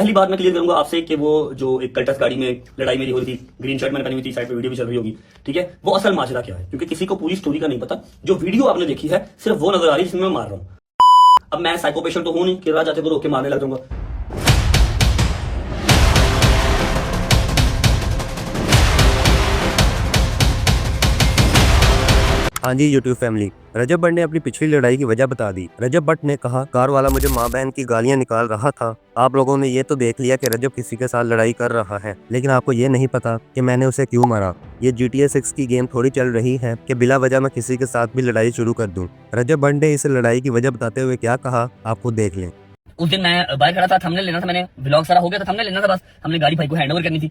पहली बात मैं क्लियर करूंगा आपसे कि वो जो एक कल्टस गाड़ी में लड़ाई मेरी हो रही थी, ग्रीन शर्ट मैंने पहनी हुई थी, साइड पे वीडियो भी चल रही होगी, ठीक है, वो असल माजरा क्या है, क्योंकि किसी को पूरी स्टोरी का नहीं पता। जो वीडियो आपने देखी है सिर्फ वो नजर आ रही है जिसमें मैं मार रहा हूं। अब मैं साइको पेशेंट तो हूं नहीं कि राह जाते को रोक के मारने लग जाऊंगा। हाँ जी यूट्यूब फैमिली, रजब भट्ट ने अपनी पिछली लड़ाई की वजह बता दी। रजब भट्ट ने कहा, कार वाला मुझे माँ बहन की गालियां निकाल रहा था। आप लोगों ने ये तो देख लिया कि रजब किसी के साथ लड़ाई कर रहा है, लेकिन आपको ये नहीं पता कि मैंने उसे क्यों मारा। ये GTA 6 की गेम थोड़ी चल रही है कि बिला वजह मैं किसी के साथ भी लड़ाई शुरू कर दूं। रजब भट्ट ने इस लड़ाई की वजह बताते हुए क्या कहा, आप खुद देख लें। उस दिन मैं बाइक खड़ा था, थंबनेल लेना था, मैंने व्लॉग सारा हो गया था, थंबनेल लेना था, बस हमने गाड़ी भाई को हैंड ओवर करनी थी।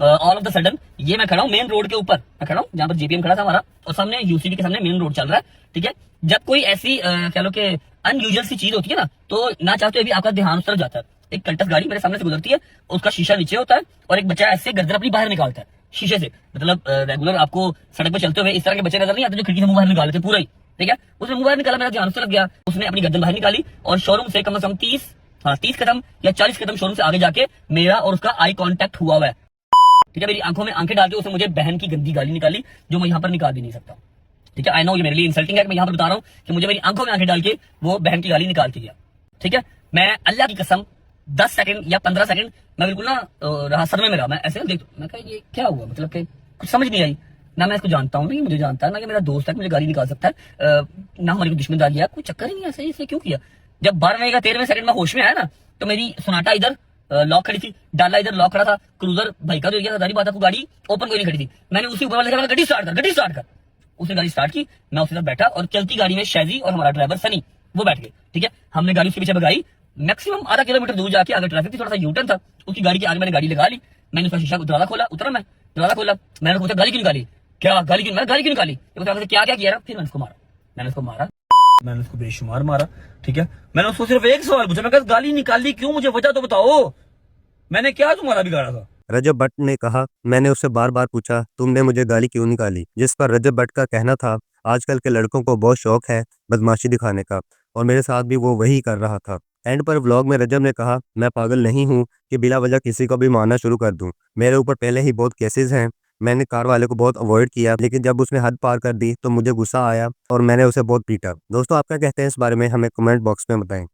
ऑल ऑफ द सडन ये मैं खड़ा हूँ मेन रोड के ऊपर, मैं खड़ा हूँ जहाँ पर JPM खड़ा था हमारा, और सामने UCD के सामने मेन रोड चल रहा है, ठीक है। जब कोई ऐसी कह लो कि अनयूजुअल सी चीज होती है ना, तो ना चाहते हुए भी आपका ध्यान उस तरफ जाता है। एक कल्टस गाड़ी मेरे सामने से गुजरती है, उसका शीशा नीचे होता है, और एक बच्चा ऐसे गर्दन अपनी बाहर निकालता है शीशे से। मतलब रेगुलर आपको सड़क पर चलते हुए इस तरह के बच्चे नजर नहीं आते जो खिड़की से मुंह बाहर निकाल देते पूरा ही, ठीक है। उसने मुंह बाहर निकाला, मेरा ध्यान उससे लग गया, उसने अपनी गर्दन बाहर निकाली और शोरूम से कम से कम 30 कदम या 40 कदम शोरूम से आगे जाके मेरा और उसका आई कांटेक्ट हुआ है, ठीक है। मेरी आंखों में आंखें डाल के उसने मुझे बहन की गंदी गाली निकाली, जो मैं यहाँ पर निकाल भी नहीं सकता, ठीक है। आई नो ये मेरे लिए इंसल्टिंग है कि मैं यहाँ पर बता रहा हूँ कि मुझे मेरी आंखों में आंखें डाल के वो बहन की गाली निकाल के गया, ठीक है। मैं अल्लाह की कसम 10 सेकंड या 15 सेकंड मैं बिल्कुल ना रहा सदमे में रहा। मैं ऐसे देख, मैं कहा ये क्या हुआ, मतलब कि कुछ समझ नहीं आई। ना मैं इसको जानता हूँ, ना ये मुझे जानता है, ना ये मेरा दोस्त है, मुझे गाली निकाल सकता है, ना हमारी दुश्मनदारी है, कोई चक्कर ही नहीं, ऐसे इसे क्यों किया। जब 12वें या 13वें सेकंड में होश में आया ना, तो मेरी सोनाटा इधर लॉक खड़ी थी, डाला इधर लॉक खड़ा था, क्रूजर भाई का जो एरिया था, सारी बात है, गाड़ी ओपन कोई नहीं खड़ी थी। मैंने उसी ऊपर वाले गाड़ी स्टार्ट कर, गाड़ी स्टार्ट कर। उसने गाड़ी स्टार्ट की, मैं उसके साथ बैठा और चलती गाड़ी में शैजी और हमारा ड्राइवर सनी वो बैठ गए, ठीक है। हमने गाड़ी उसके पीछे भगाई, मैक्सिमम आधा किलोमीटर दूर जाके, आगे ट्रैफिक थी, थोड़ा सा यूटर्न था, उसकी गाड़ी के आगे मैंने गाड़ी लगा ली। मैंने उसका शीशा दरवाजा खोला, उतरा, मैं दरवाजा खोला, मैंने पूछा गाड़ी क्यों निकाली, क्या गाड़ी क्यों, मैं गाड़ी क्यों निकाली, क्या क्या किया। फिर मैंने उसको मारा, मैंने उसको बेशुमार मारा, ठीक है। मैंने उसको सिर्फ एक सवाल पूछा, मैं कहा गाली निकाली क्यों, मुझे वजह तो बताओ, मैंने क्या तुम्हारा बिगाड़ा था। रजब भट्ट ने कहा, मैंने उससे बार बार पूछा तुमने मुझे गाली क्यों निकाली, जिस पर रजब भट्ट का कहना था, आजकल के लड़कों को बहुत शौक है बदमाशी दिखाने का, और मेरे साथ भी वो वही कर रहा था। एंड पर व्लॉग में रजब ने कहा, मैं पागल नहीं हूँ कि बिला वजह किसी को भी मारना शुरू कर दूं। मेरे ऊपर पहले ही बहुत केसेस हैं। मैंने कार वाले को बहुत अवॉइड किया, लेकिन जब उसने हद पार कर दी तो मुझे गुस्सा आया और मैंने उसे बहुत पीटा। दोस्तों, आप क्या कहते हैं इस बारे में, हमें कमेंट बॉक्स में बताएं।